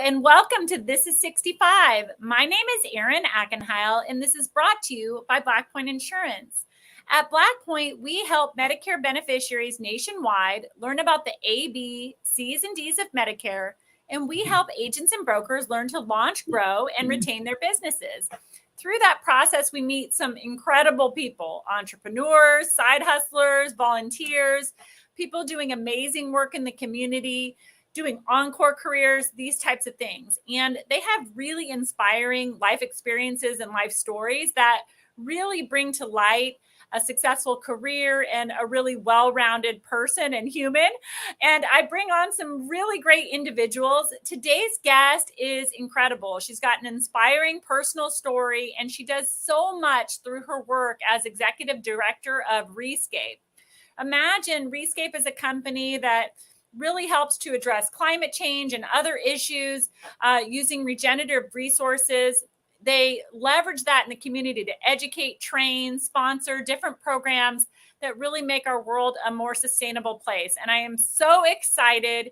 and welcome to This is 65. My name is Erin Ackenheil, and this is brought to you by Blackpoint Insurance. At Blackpoint, we help Medicare beneficiaries nationwide learn about the A, B, C's, and D's of Medicare, and we help agents and brokers learn to launch, grow, and retain their businesses. Through that process, we meet some incredible people, entrepreneurs, side hustlers, volunteers, people doing amazing work in the community, doing encore careers, these types of things. And they have really inspiring life experiences and life stories that really bring to light a successful career and a really well-rounded person and human. And I bring on some really great individuals. Today's guest is incredible. She's got an inspiring personal story, and she does so much through her work as executive director of ReScape. Imagine ReScape is a company that really helps to address climate change and other issues using regenerative resources. They leverage that in the community to educate, train, sponsor different programs that really make our world a more sustainable place. And I am so excited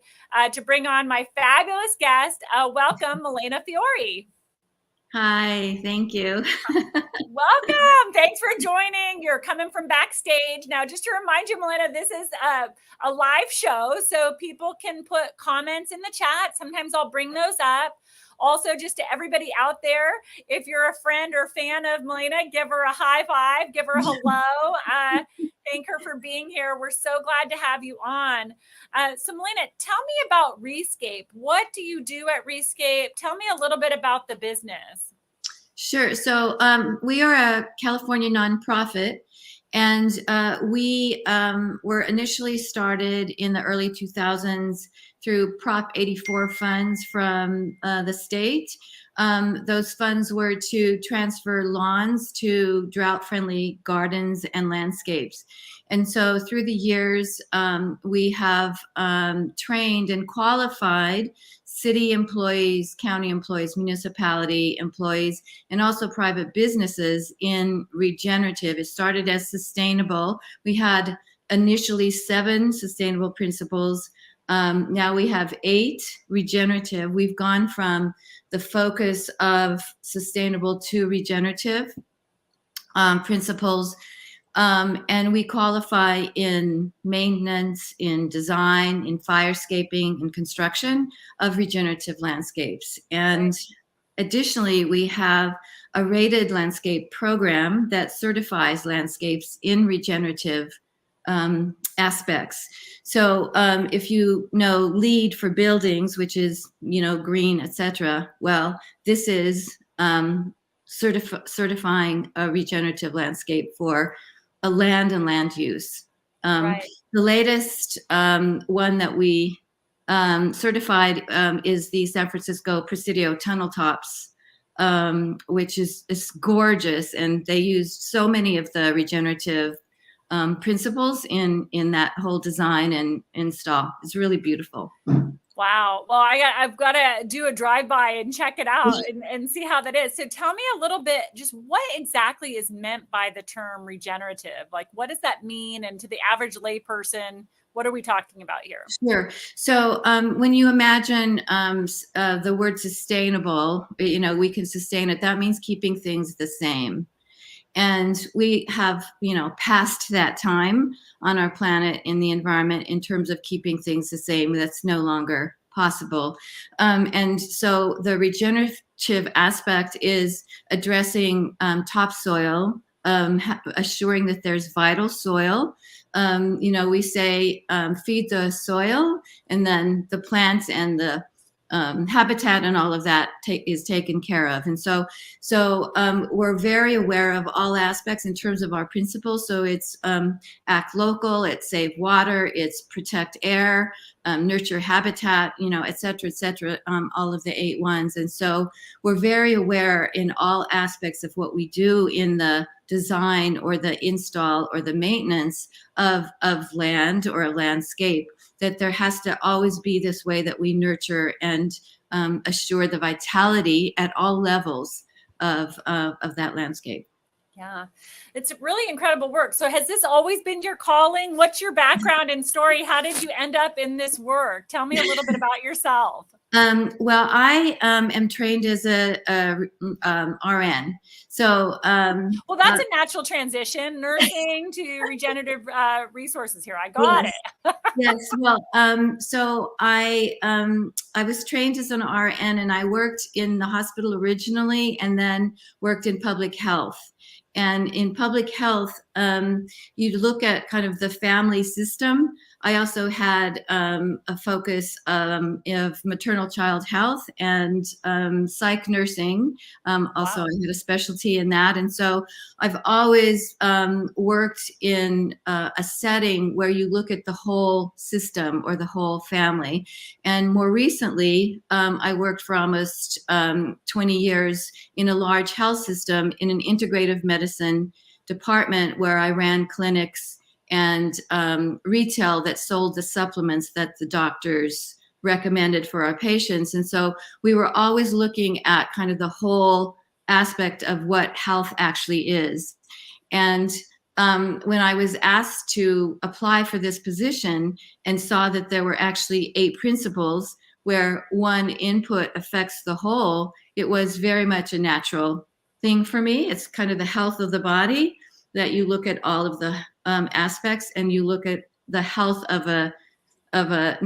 to bring on my fabulous guest. Welcome, Milena Fiore. Hi, thank you. Welcome. Thanks for joining. You're coming from backstage. Now, just to remind you, Milena, this is a live show, so people can put comments in the chat. Sometimes I'll bring those up. Also, just to everybody out there, if you're a friend or fan of Milena, give her a high five, give her a hello. Thank her for being here. We're so glad to have you on. So Milena, tell me about ReScape. What do you do at ReScape? Tell me a little bit about the business. Sure. So we are a California nonprofit, and we were initially started in the early 2000s through Prop 84 funds from the state. Those funds were to transfer lawns to drought-friendly gardens and landscapes. And so through the years, we have trained and qualified city employees, county employees, municipality employees, and also private businesses in regenerative. It started as sustainable. We had initially 7 sustainable principles. Now we have 8 regenerative. We've gone from the focus of sustainable to regenerative principles. And we qualify in maintenance, in design, in firescaping, in construction of regenerative landscapes. And additionally, we have a rated landscape program that certifies landscapes in regenerative aspects. So if you know LEED for buildings, which is, green, etc., well, this is certifying a regenerative landscape for a land and land use. The latest one that we certified is the San Francisco Presidio Tunnel Tops, which is gorgeous, and they used so many of the regenerative principles in that whole design and install. It's really beautiful. Wow. Well, I've got to do a drive-by and check it out and see how that is. So tell me a little bit, just what exactly is meant by the term regenerative? Like, what does that mean? And to the average layperson, what are we talking about here? Sure. So when you imagine the word sustainable, we can sustain it. That means keeping things the same. And we have, passed that time on our planet in the environment in terms of keeping things the same. That's no longer possible. And so the regenerative aspect is addressing topsoil, assuring that there's vital soil. We say feed the soil, and then the plants and the habitat and all of that is taken care of. And so we're very aware of all aspects in terms of our principles. So it's act local, it's save water, it's protect air, nurture habitat, et cetera, all of the 8 ones. And so we're very aware in all aspects of what we do in the design or the install or the maintenance of land or a landscape, that there has to always be this way that we nurture and assure the vitality at all levels of that landscape. Yeah, it's really incredible work. So has this always been your calling? What's your background and story? How did you end up in this work? Tell me a little bit about yourself. Well, I am trained as a RN. So, Well, that's a natural transition, nursing to regenerative resources here. I got yes, it. yes. Well, so I was trained as an RN, and I worked in the hospital originally, and then worked in public health. And in public health, you look at kind of the family system. I also had a focus of maternal child health and psych nursing. Also, Wow. I had a specialty in that, and so I've always worked in a setting where you look at the whole system or the whole family. And more recently, I worked for almost 20 years in a large health system in an integrative medicine department where I ran clinics and retail that sold the supplements that the doctors recommended for our patients. And so we were always looking at kind of the whole aspect of what health actually is. And when I was asked to apply for this position and saw that there were actually 8 principles where one input affects the whole, it was very much a natural thing for me. It's kind of the health of the body that you look at all of the aspects, and you look at the health of a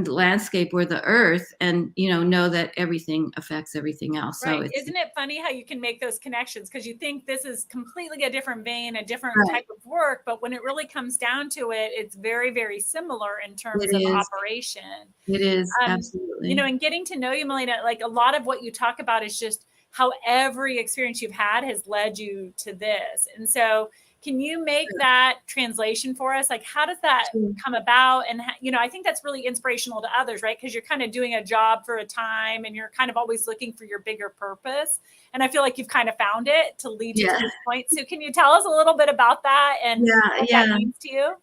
landscape or the earth, and know that everything affects everything else. So Right. it's Isn't it funny how you can make those connections? Because you think this is completely a different vein, a different right. type of work, but when it really comes down to it, it's very, very similar in terms It of is. operation. It is You know, absolutely. and getting to know you, Milena, like a lot of what you talk about is just how every experience you've had has led you to this. And so, can you make that translation for us? Like, how does that Sure. come about? And, I think that's really inspirational to others, right? Because you're kind of doing a job for a time and you're kind of always looking for your bigger purpose. And I feel like you've kind of found it to lead you to Yeah. this point. So, can you tell us a little bit about that and Yeah. what that Yeah. means to you?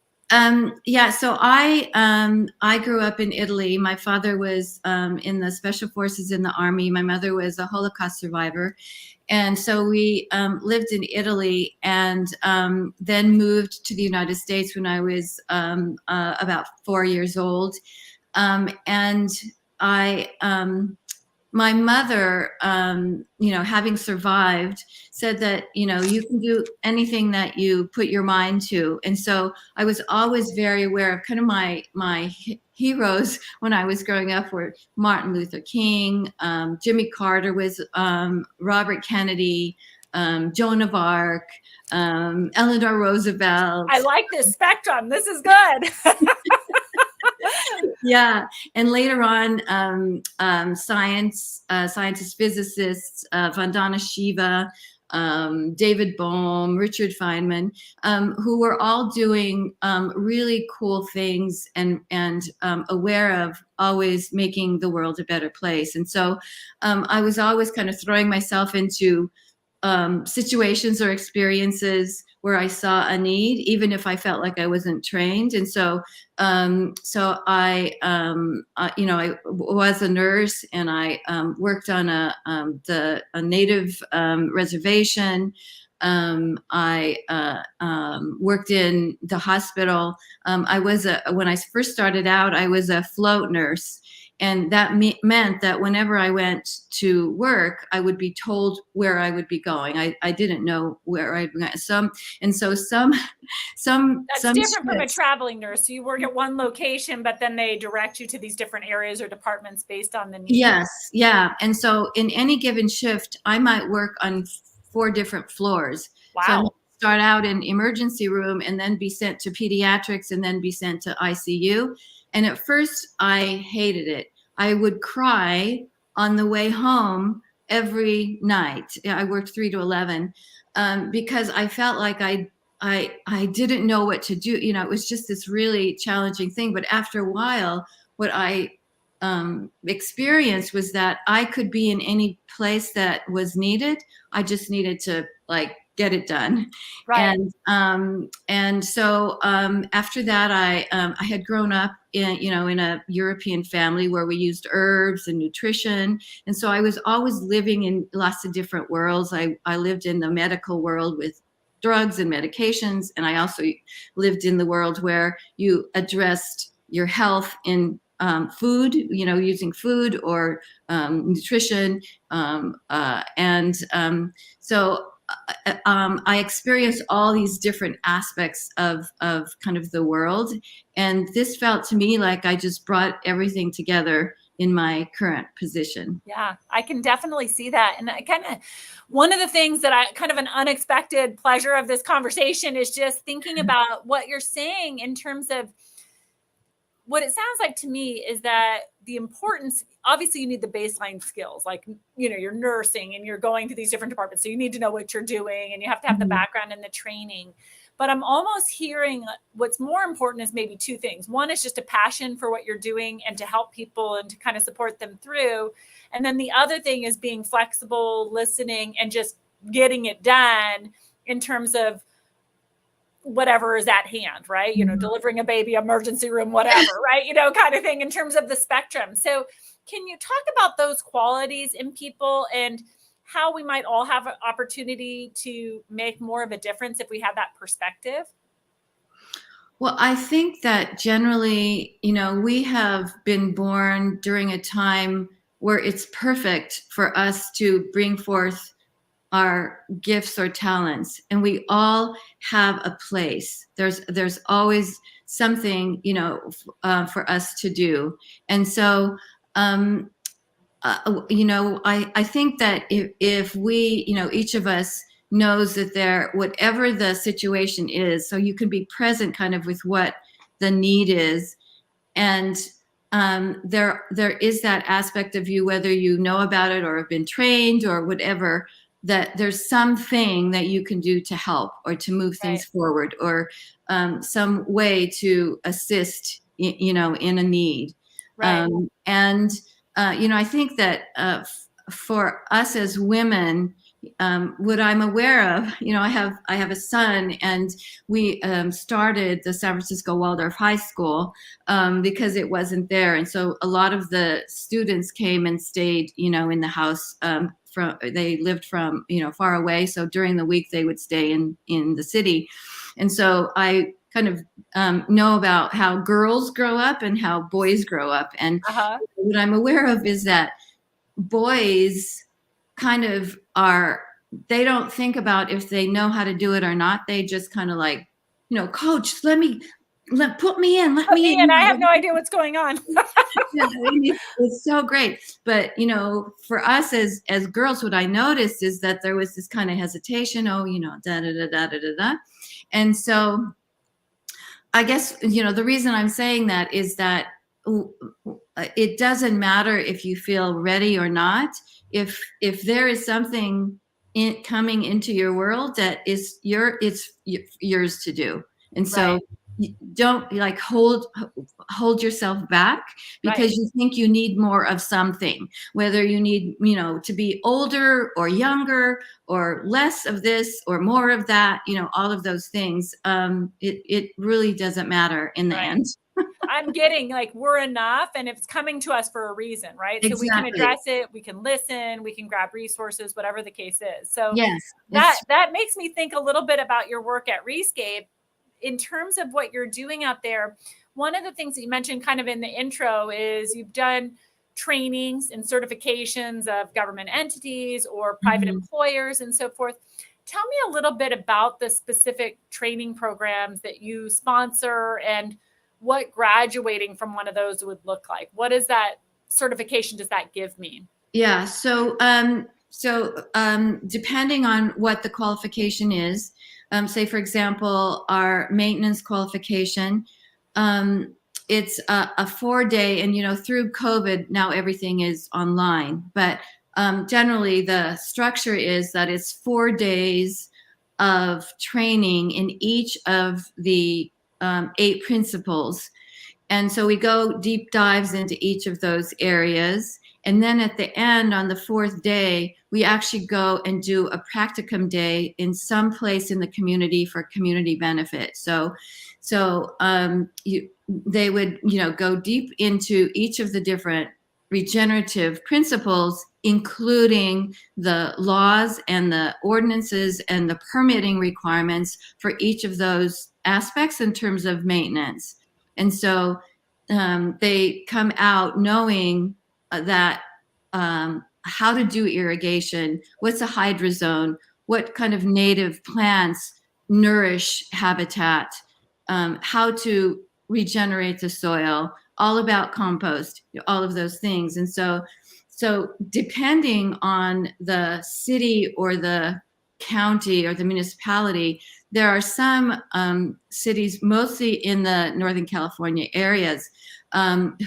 Yeah, so I grew up in Italy. My father was in the special forces in the army. My mother was a Holocaust survivor, and so we lived in Italy, and then moved to the United States when I was about 4 years old. And I my mother, having survived, said that, you can do anything that you put your mind to. And so I was always very aware of kind of my heroes when I was growing up were Martin Luther King, Jimmy Carter was Robert Kennedy, Joan of Arc, Eleanor Roosevelt. I like this spectrum. This is good. Yeah, and later on, scientists, physicists, Vandana Shiva, David Bohm, Richard Feynman, who were all doing really cool things and aware of always making the world a better place. And so I was always kind of throwing myself into situations or experiences where I saw a need, even if I felt like I wasn't trained. And so, I was a nurse, and I worked on a native reservation. I worked in the hospital. When I first started out, I was a float nurse. And that meant that whenever I went to work, I would be told where I would be going. I didn't know where I'd be going. Some That's different from a shifts. traveling nurse. So you work at one location, but then they direct you to these different areas or departments based on the need. Yes, yeah. And so in any given shift, I might work on 4 different floors. So I might Wow. start out in emergency room and then be sent to pediatrics and then be sent to ICU. And at first I hated it. I would cry on the way home every night. I worked 3 to 11 because I felt like I didn't know what to do. It was just this really challenging thing. But after a while, what I experience was that I could be in any place that was needed. I just needed to get it done. Right. And so after that, I had grown up in a European family where we used herbs and nutrition, and so I was always living in lots of different worlds. I lived in the medical world with drugs and medications, and I also lived in the world where you addressed your health in food, using food or nutrition. So I experienced all these different aspects of kind of the world. And this felt to me like I just brought everything together in my current position. Yeah, I can definitely see that. And one of the things that I kind of an unexpected pleasure of this conversation is just thinking about what you're saying in terms of what it sounds like to me is that the importance, obviously you need the baseline skills, like, you're nursing and you're going to these different departments. So you need to know what you're doing and you have to have the background and the training. But I'm almost hearing what's more important is maybe two things. One is just a passion for what you're doing and to help people and to kind of support them through. And then the other thing is being flexible, listening, and just getting it done in terms of whatever is at hand, right? Delivering a baby, emergency room, whatever, right? Kind of thing in terms of the spectrum. So can you talk about those qualities in people and how we might all have an opportunity to make more of a difference if we have that perspective? Well, I think that generally, we have been born during a time where it's perfect for us to bring forth our gifts or talents, and we all have a place. There's always something, for us to do. And so, I think that if we, each of us knows that whatever the situation is, so you can be present kind of with what the need is. And there is that aspect of you, whether you know about it or have been trained or whatever, that there's something that you can do to help or to move things forward, or some way to assist, in a need. Right. I think that for us as women, what I'm aware of, I have a son, and we started the San Francisco Waldorf High School because it wasn't there, and so a lot of the students came and stayed, in the house. They lived from far away, so during the week they would stay in the city, and so I kind of know about how girls grow up and how boys grow up, and what I'm aware of is that boys kind of they don't think about if they know how to do it or not. They just kind of like, coach, put me in, let me in. I have no idea what's going on. Yeah, it's so great. But, for us as girls, what I noticed is that there was this kind of hesitation. Da, da, da, da, da, da, da. And so I guess, the reason I'm saying that is that it doesn't matter if you feel ready or not. If there is something coming into your world that is it's yours to do. And so don't like hold yourself back because you think you need more of something, whether you need, to be older or younger or less of this or more of that, all of those things. It really doesn't matter in the end. I'm getting like we're enough and it's coming to us for a reason, right? Exactly. So we can address it, we can listen, we can grab resources, whatever the case is. So yes, that makes me think a little bit about your work at ReScape in terms of what you're doing out there. One of the things that you mentioned kind of in the intro is you've done trainings and certifications of government entities or private employers and so forth. Tell me a little bit about the specific training programs that you sponsor and what graduating from one of those would look like. What is that certification does that give me? Yeah. So depending on what the qualification is, say for example, our maintenance qualification, it's a 4-day, and through COVID now everything is online, but generally the structure is that it's 4 days of training in each of the 8 principles. And so we go deep dives into each of those areas. And then at the end, on the 4th day, we actually go and do a practicum day in some place in the community for community benefit. They would, go deep into each of the different regenerative principles, including the laws and the ordinances and the permitting requirements for each of those aspects in terms of maintenance. And so they come out knowing that how to do irrigation, what's a hydrozone, what kind of native plants nourish habitat, how to regenerate the soil, all about compost, all of those things. And so depending on the city or the county or the municipality, there are some cities, mostly in the Northern California areas,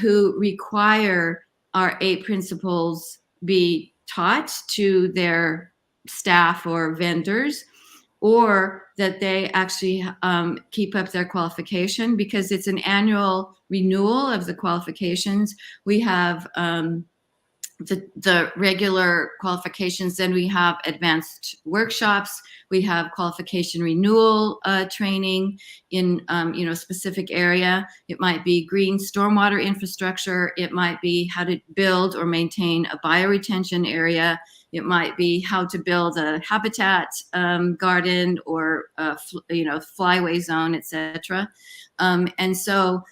who require our 8 principles be taught to their staff or vendors, or that they actually keep up their qualification, because it's an annual renewal of the qualifications. We have the regular qualifications, then we have advanced workshops, we have qualification renewal training in specific area. It might be green stormwater infrastructure, it might be how to build or maintain a bioretention area, it might be how to build a habitat garden or flyway zone, etc. And so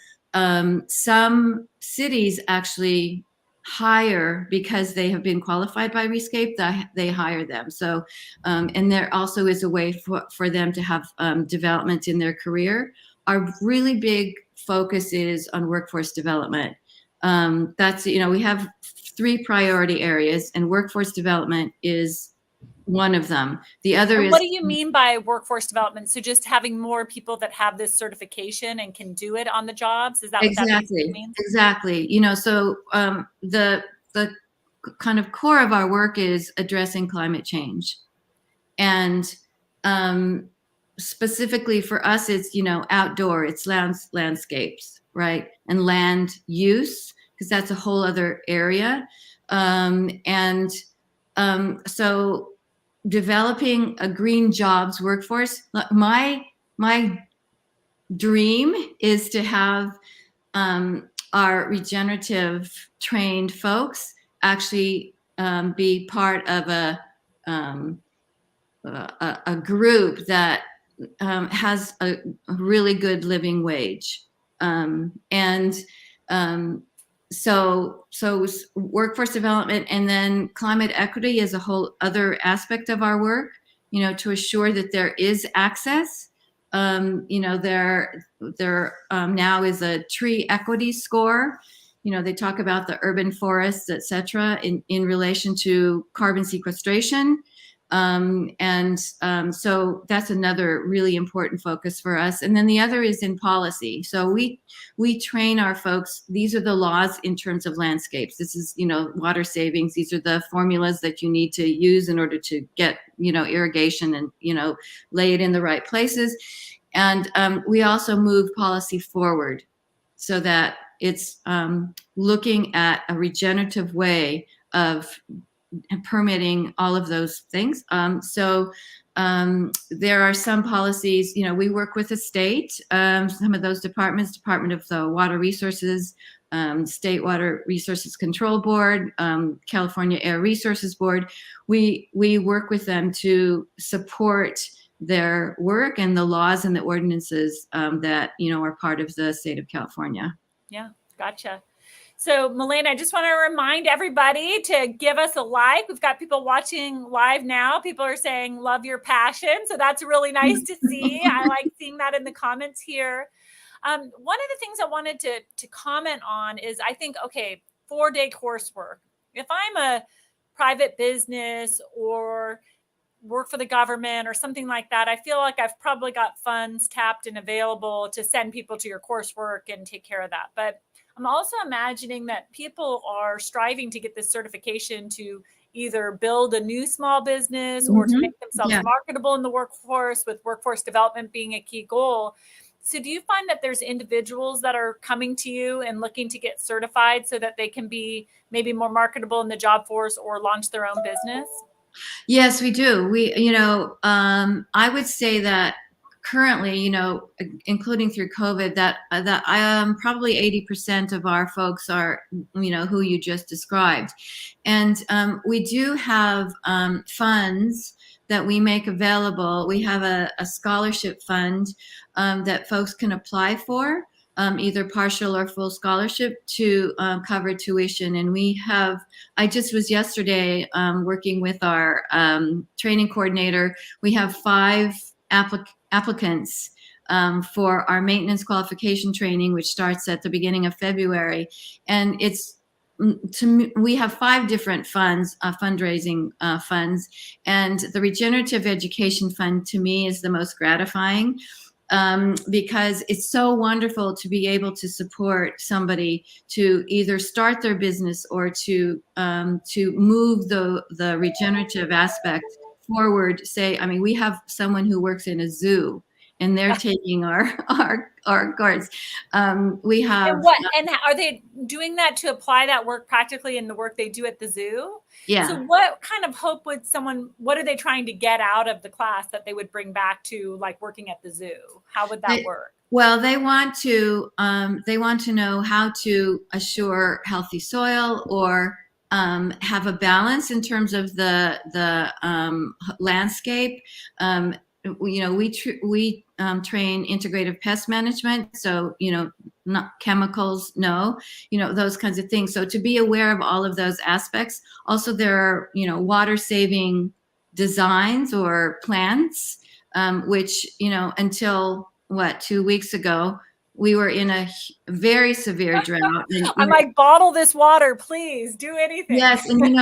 some cities actually hire, because they have been qualified by ReScape, they hire them. So, and there also is a way for them to have development in their career. Our really big focus is on workforce development. That's, we have 3 priority areas, and workforce development is one of them. The other is, what do you mean by workforce development? So just having more people that have this certification and can do it on the jobs? Is that what that means? Exactly. So the kind of core of our work is addressing climate change, and specifically for us, it's outdoor, it's landscapes, right, and land use, because that's a whole other area, and so developing a green jobs workforce. My dream is to have our regenerative trained folks actually be part of a group that has a really good living wage, and so workforce development, and then climate equity is a whole other aspect of our work, to assure that there is access. There now is a tree equity score. They talk about the urban forests, et cetera, in relation to carbon sequestration. So that's another really important focus for us. And then the other is in policy. So we train our folks. These are the laws in terms of landscapes. This is, water savings. These are the formulas that you need to use in order to get, irrigation and, lay it in the right places. And we also move policy forward so that it's looking at a regenerative way of permitting all of those things. So there are some policies, we work with the state, some of those departments, Department of the Water Resources, State Water Resources Control Board, California Air Resources Board. We work with them to support their work and the laws and the ordinances that, are part of the state of California. Yeah, gotcha. So, Milena, I just want to remind everybody to give us a like. We've got people watching live now. People are saying, love your passion. So that's really nice to see. I like seeing that in the comments here. One of the things I wanted to comment on is, I think, 4-day coursework. If I'm a private business or work for the government or something like that, I feel like I've probably got funds tapped and available to send people to your coursework and take care of that. But I'm also imagining that people are striving to get this certification to either build a new small business or to make themselves marketable in the workforce, with workforce development being a key goal. So do you find that there's individuals that are coming to you and looking to get certified so that they can be maybe more marketable in the job force or launch their own business? Yes, we do. I would say that currently, including through COVID, that probably 80% of our folks are, who you just described. And we do have funds that we make available. We have a scholarship fund that folks can apply for. either partial or full scholarship to cover tuition. And I just was yesterday working with our training coordinator. We have 5 applicants for our maintenance qualification training, which starts at the beginning of February. And we have 5 different funds, fundraising funds, and the Regenerative Education Fund to me is the most gratifying, because it's so wonderful to be able to support somebody to either start their business or to move the regenerative aspect forward. Say, I mean, we have someone who works in a zoo, and they're taking our cards. We have and are they doing that to apply that work practically in the work they do at the zoo? Yeah. So what kind of hope would what are they trying to get out of the class that they would bring back to like working at the zoo? How would that work? Well, they want to know how to assure healthy soil, or have a balance in terms of the landscape. We train integrative pest management, so not chemicals, those kinds of things. So to be aware of all of those aspects. Also, there are water saving designs or plants, which until 2 weeks ago, we were in a very severe drought. I'm like, bottle this water, please, do anything. Yes, and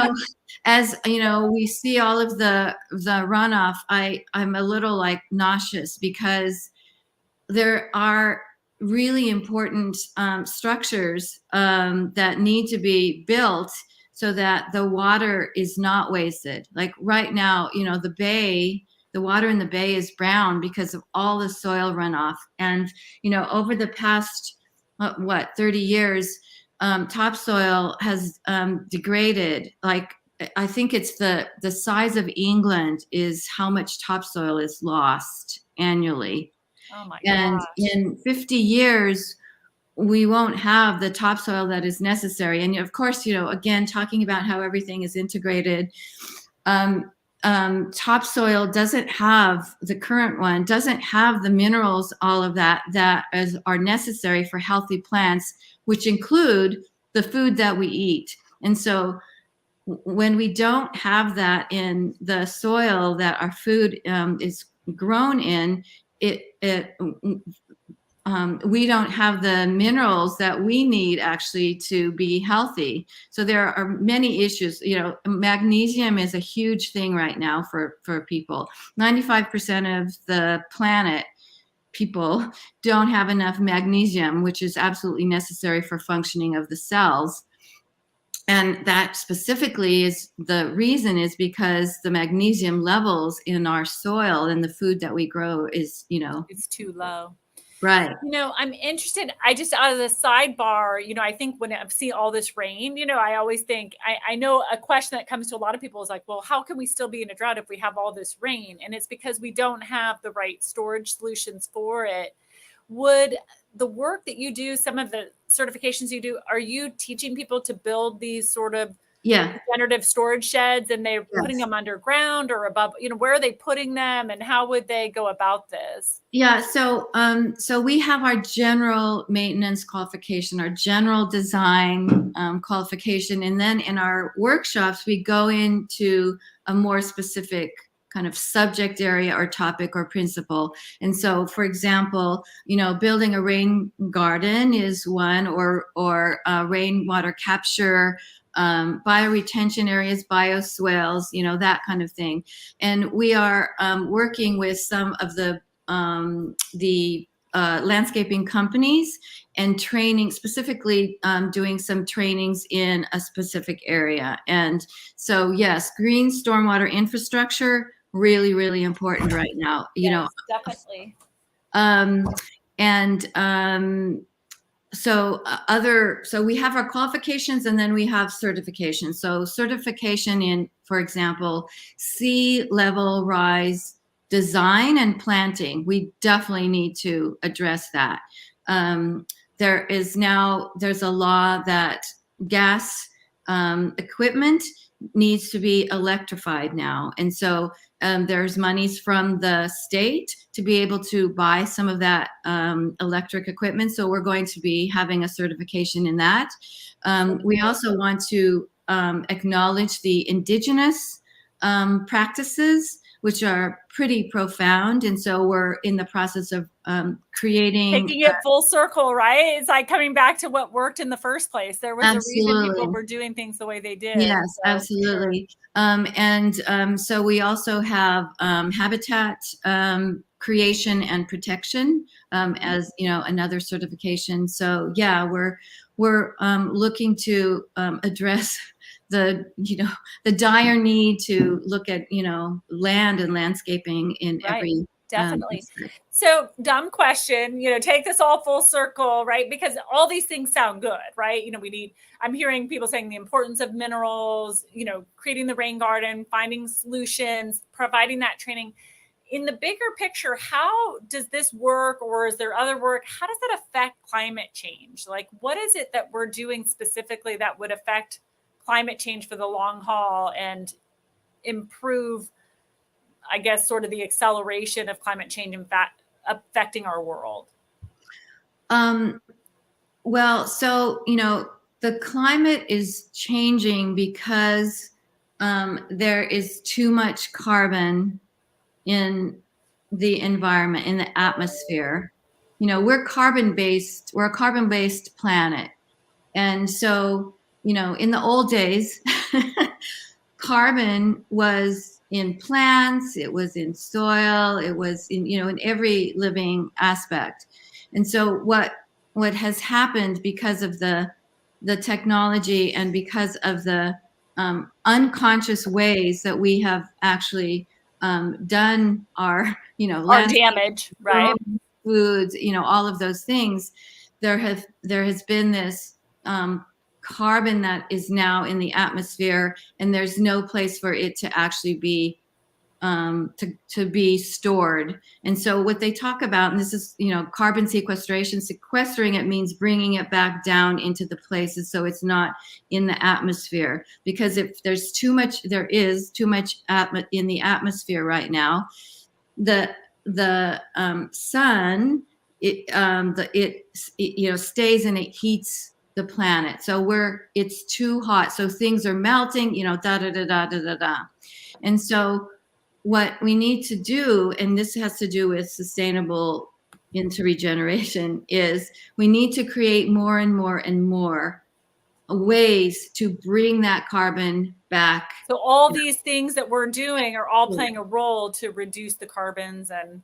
as we see all of the runoff, I'm a little like nauseous, because there are really important structures that need to be built so that the water is not wasted. Like right now, the water in the bay is brown because of all the soil runoff. And, over the past, 30 years, topsoil has degraded. Like, I think it's the size of England is how much topsoil is lost annually. Oh my And gosh. in 50 years, we won't have the topsoil that is necessary. And of course, again, talking about how everything is integrated, topsoil the current one doesn't have the minerals, all of that are necessary for healthy plants, which include the food that we eat. And so when we don't have that in the soil that our food is grown in, we don't have the minerals that we need actually to be healthy. So there are many issues. Magnesium is a huge thing right now for people. 95% of the planet people don't have enough magnesium, which is absolutely necessary for functioning of the cells. And that specifically is the reason is because the magnesium levels in our soil and the food that we grow is, it's too low. Right. I'm interested. I just out of the sidebar, I think when I've seen all this rain, I always think, I know a question that comes to a lot of people is like, well, how can we still be in a drought if we have all this rain? And it's because we don't have the right storage solutions for it. Would the work that you do, some of the certifications you do, are you teaching people to build these sort of regenerative storage sheds, and they're putting them underground or above, where are they putting them, and how would they go about this? Yeah, so we have our general maintenance qualification, our general design qualification, and then in our workshops we go into a more specific kind of subject area or topic or principle. And so, for example, building a rain garden is one, or rainwater capture, bioretention areas, bioswales, that kind of thing. And we are working with some of the landscaping companies and training, specifically doing some trainings in a specific area. And so, yes, green stormwater infrastructure, really, really important right now. Yes, definitely. So we have our qualifications, and then we have certification. So certification in, for example, sea level rise design and planting, we definitely need to address that. There's a law that gas equipment needs to be electrified now. And so There's monies from the state to be able to buy some of that electric equipment. So we're going to be having a certification in that. We also want to acknowledge the indigenous practices, which are pretty profound. And so we're in the process of creating. Taking it full circle, right? It's like coming back to what worked in the first place. There was Absolutely. a reason people were doing things the way they did. Yes, so, absolutely. Sure. So we also have habitat creation and protection as another certification. So yeah, we're looking to address the dire need to look at land and landscaping in right. every Definitely. So dumb question, take this all full circle, right? Because all these things sound good, right? I'm hearing people saying the importance of minerals, creating the rain garden, finding solutions, providing that training. In the bigger picture, how does this work, or is there other work? How does that affect climate change? Like, what is it that we're doing specifically that would affect climate change for the long haul and improve, I guess, sort of the acceleration of climate change in fact affecting our world? Well, so, the climate is changing because there is too much carbon in the environment, in the atmosphere. We're a carbon-based planet. And so, in the old days, carbon was in plants, it was in soil, it was in every living aspect. And so what has happened because of the technology and because of the unconscious ways that we have actually done our our damage, right? foods, all of those things, there has been this carbon that is now in the atmosphere, and there's no place for it to actually be to be stored. And so what they talk about, and this is carbon sequestration, sequestering it means bringing it back down into the places so it's not in the atmosphere, because if there's too much, there is too much in the atmosphere right now. The sun, it stays and it heats the planet. So it's too hot, so things are melting, da da da da da da da. And so what we need to do, and this has to do with sustainable interregeneration, is we need to create more and more and more ways to bring that carbon back. So all these things that we're doing are all playing a role to reduce the carbons and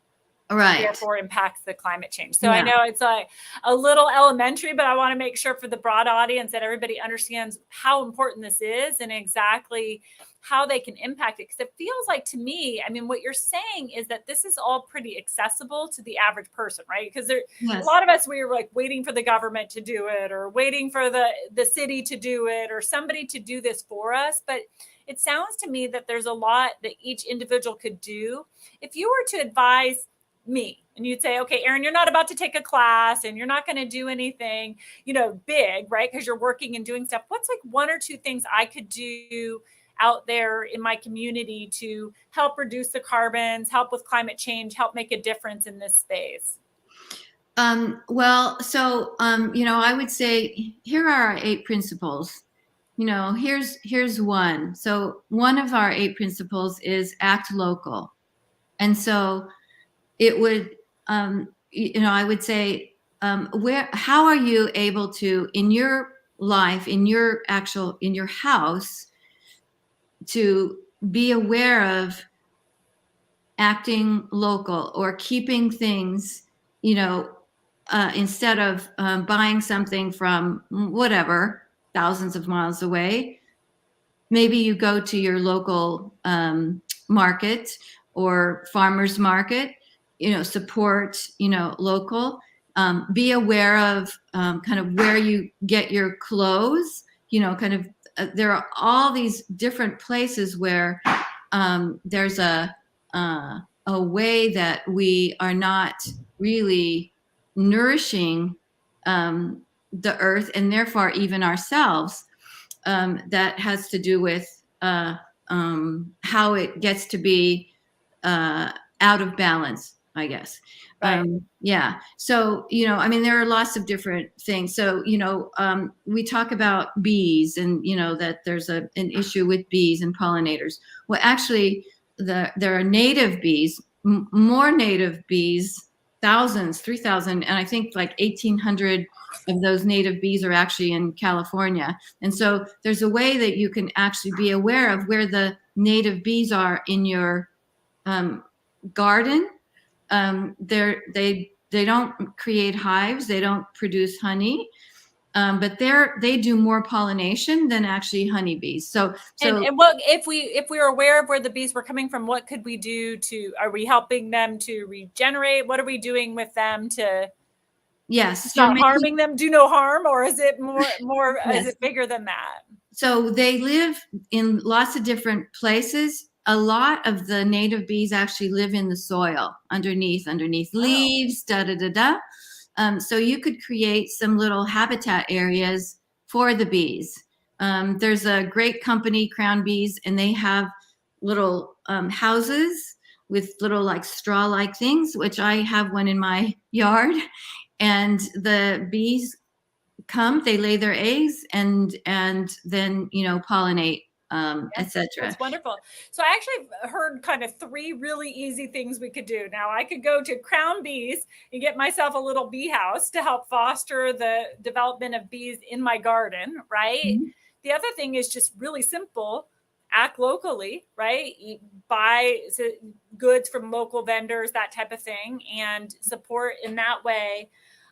therefore impacts the climate change. So I know it's like a little elementary, but I want to make sure for the broad audience that everybody understands how important this is and exactly how they can impact it. Because it feels like, to me, I mean, what you're saying is that this is all pretty accessible to the average person, right? Because a lot of us, we were like waiting for the government to do it, or waiting for the city to do it, or somebody to do this for us. But it sounds to me that there's a lot that each individual could do. If you were to advise me and you'd say, okay, Erin, you're not about to take a class and you're not going to do anything, big, right? Because you're working and doing stuff. What's like one or two things I could do out there in my community to help reduce the carbons, help with climate change, help make a difference in this space? Well, so, I would say, here are our 8 principles. Here's one. So one of our 8 principles is act local. And so it would, I would say, how are you able to, in your life, in your house, to be aware of acting local or keeping things, instead of buying something from whatever, thousands of miles away. Maybe you go to your local market or farmer's market, support, local. Be aware of kind of where you get your clothes, kind of, there are all these different places where there's a way that we are not really nourishing the earth, and therefore even ourselves. That has to do with how it gets to be out of balance, I guess. Right. Yeah. So, I mean, there are lots of different things. So, we talk about bees and, that there's an issue with bees and pollinators. Well, actually, there are native bees, more native bees, thousands, 3,000, and I think like 1,800 of those native bees are actually in California. And so there's a way that you can actually be aware of where the native bees are in your garden. They don't create hives, they don't produce honey, but they do more pollination than actually honeybees. So And what if we were aware of where the bees were coming from, what could we do are we helping them to regenerate? What are we doing with them to yes, not harming them, do no harm, or is it more yes. Is it bigger than that? So they live in lots of different places. A lot of the native bees actually live in the soil underneath leaves, da da da da. So you could create some little habitat areas for the bees. There's a great company, Crown Bees, and they have little houses with little like straw-like things, which I have one in my yard. And the bees come, they lay their eggs, and then pollinate, etc. That's wonderful. So I actually heard kind of 3 really easy things we could do. Now I could go to Crown Bees and get myself a little bee house to help foster the development of bees in my garden, right? Mm-hmm. The other thing is just really simple. Act locally, right? Buy goods from local vendors, that type of thing, and support in that way.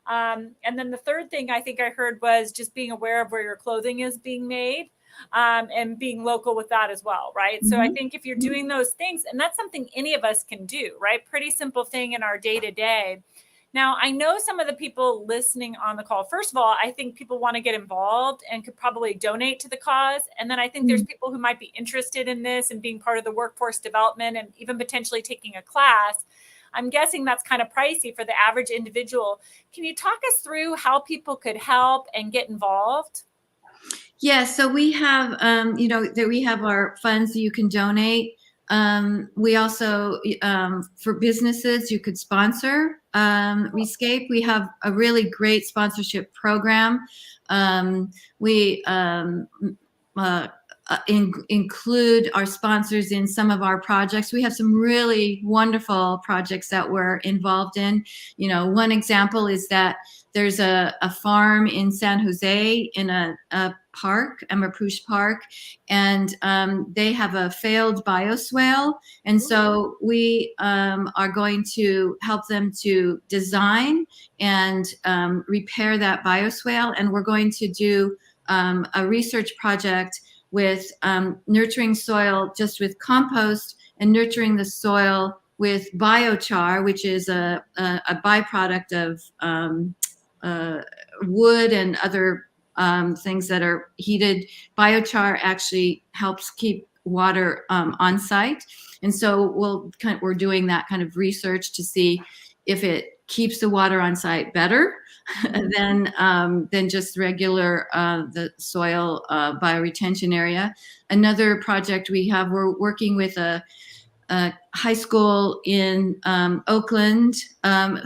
And then the third thing I think I heard was just being aware of where your clothing is being made, and being local with that as well, right? So I think if you're doing those things, and that's something any of us can do, right? Pretty simple thing in our day to day. Now, I know some of the people listening on the call, first of all, I think people want to get involved and could probably donate to the cause. And then I think there's people who might be interested in this and being part of the workforce development and even potentially taking a class. I'm guessing that's kind of pricey for the average individual. Can you talk us through how people could help and get involved? Yeah, so we have, we have our funds that you can donate. We also, for businesses, you could sponsor ReScape. We have a really great sponsorship program. We include our sponsors in some of our projects. We have some really wonderful projects that we're involved in. One example is that there's a farm in San Jose in a park, Amapuche Park, and they have a failed bioswale. And so we are going to help them to design and repair that bioswale. And we're going to do a research project with nurturing soil just with compost and nurturing the soil with biochar, which is a byproduct of wood and other things that are heated. Biochar actually helps keep water on site. And so we're doing that kind of research to see if it keeps the water on site better than just regular the soil bioretention area. Another project we have, we're working with a high school in Oakland,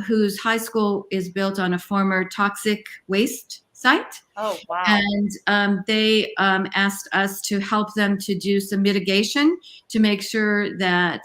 whose high school is built on a former toxic waste site. Oh, wow. And they asked us to help them to do some mitigation to make sure that,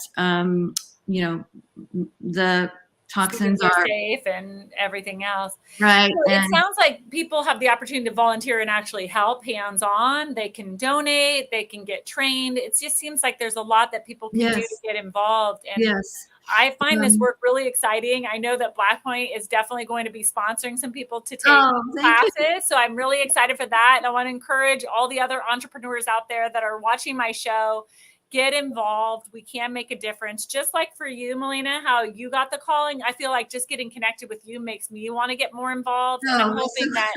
the toxins are safe and everything else. right. So it sounds like people have the opportunity to volunteer and actually help hands-on. They can donate, they can get trained. It just seems like there's a lot that people can do to get involved. And I find this work really exciting. I know that Black Point is definitely going to be sponsoring some people to take classes. So I'm really excited for that. And I want to encourage all the other entrepreneurs out there that are watching my show, get involved. We can make a difference. Just like for you, Milena, how you got the calling. I feel like just getting connected with you makes me want to get more involved. And I'm hoping that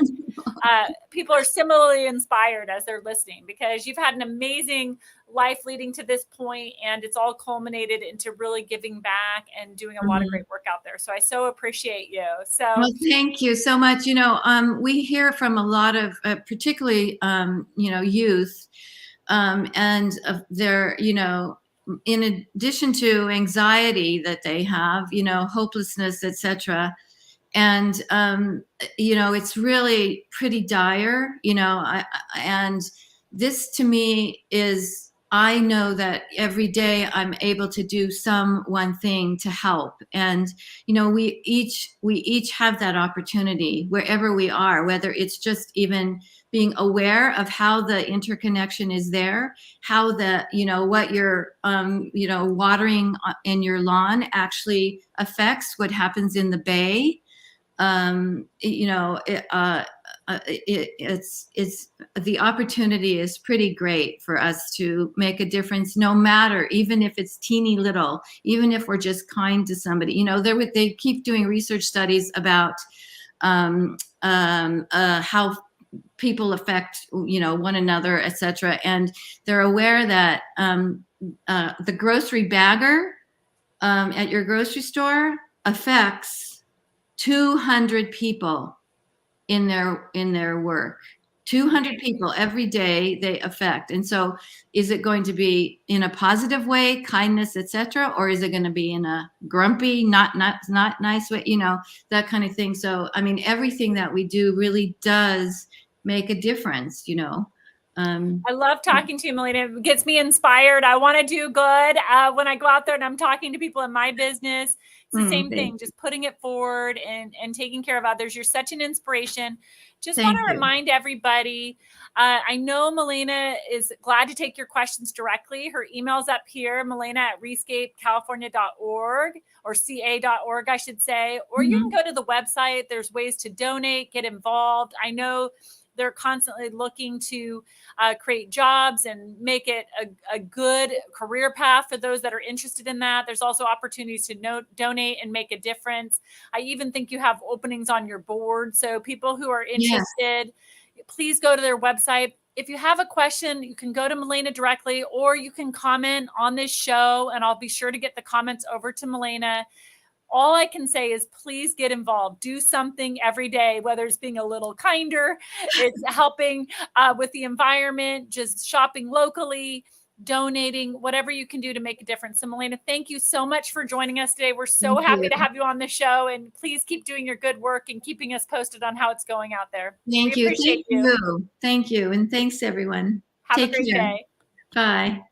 people are similarly inspired as they're listening, because you've had an amazing life leading to this point, and it's all culminated into really giving back and doing a lot of great work out there. So I so appreciate you. So thank you so much. We hear from a lot of particularly youth, and they're in addition to anxiety that they have, hopelessness, etc. And it's really pretty dire, and this to me is, I know that every day I'm able to do some one thing to help. And we each have that opportunity wherever we are, whether it's just even being aware of how the interconnection is there, how what you're watering in your lawn actually affects what happens in the bay. It's the opportunity is pretty great for us to make a difference, no matter, even if it's teeny little, even if we're just kind to somebody. They keep doing research studies about how people affect one another, etc. And they're aware that the grocery bagger at your grocery store affects 200 people in their work. 200 people every day they affect. And so is it going to be in a positive way, kindness, etc., or is it going to be in a grumpy, not nice way, that kind of thing? So I mean, everything that we do really does make a difference. I love talking to you, Milena. It gets me inspired. I want to do good when I go out there and I'm talking to people in my business. It's the same thing, just putting it forward and taking care of others. You're such an inspiration. Just want to remind everybody, I know Milena is glad to take your questions directly. Her email's up here, milena@rescapecalifornia.org or ca.org, I should say. Or you can go to the website. There's ways to donate, get involved. I know they're constantly looking to create jobs and make it a good career path for those that are interested in that. There's also opportunities to donate and make a difference. I even think you have openings on your board. So people who are interested, please go to their website. If you have a question, you can go to Milena directly, or you can comment on this show, and I'll be sure to get the comments over to Milena. All I can say is please get involved. Do something every day, whether it's being a little kinder, it's helping with the environment, just shopping locally, donating, whatever you can do to make a difference. So Milena, thank you so much for joining us today. We're so happy to have you on the show, and please keep doing your good work and keeping us posted on how it's going out there. Thank you. Thank you. And thanks everyone. Have a great day. Bye.